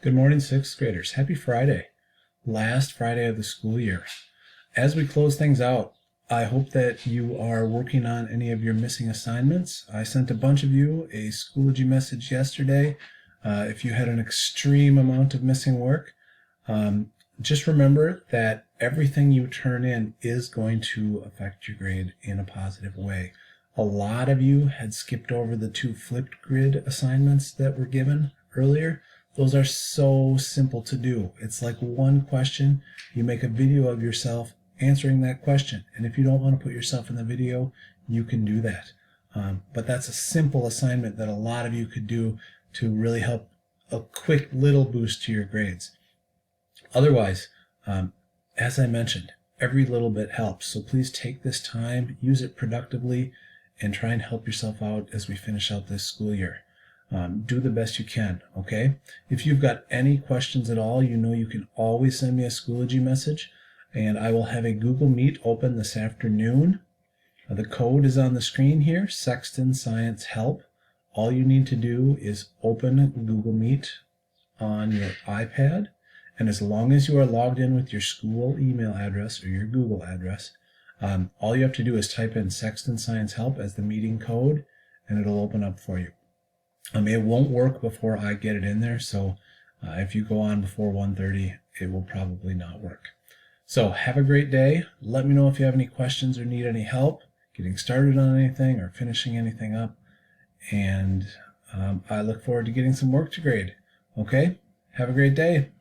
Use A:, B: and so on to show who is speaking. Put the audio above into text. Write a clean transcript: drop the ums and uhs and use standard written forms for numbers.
A: Good morning, sixth graders. Happy Friday, last Friday of the school year. As we close things out, I hope that you are working on any of your missing assignments. I sent a bunch of you a Schoology message yesterday. If you had an extreme amount of missing work, just remember that everything you turn in is going to affect your grade in a positive way. A lot of you had skipped over the 2 flipped grid assignments that were given earlier. Those are so simple to do. It's like one question. You make a video of yourself answering that question. And if you don't want to put yourself in the video, you can do that. But that's a simple assignment that a lot of you could do to really help a quick little boost to your grades. Otherwise, as I mentioned, every little bit helps. So please take this time, use it productively, and try and help yourself out as we finish out this school year. Do the best you can, okay? If you've got any questions at all, you know you can always send me a Schoology message, and I will have a Google Meet open this afternoon. The code is on the screen here, Sexton Science Help. All you need to do is open Google Meet on your iPad, and as long as you are logged in with your school email address or your Google address, all you have to do is type in Sexton Science Help as the meeting code, and it'll open up for you. It won't work before I get it in there, so if you go on before 1:30, it will probably not work. So have a great day. Let me know if you have any questions or need any help getting started on anything or finishing anything up, and I look forward to getting some work to grade. Okay? Have a great day.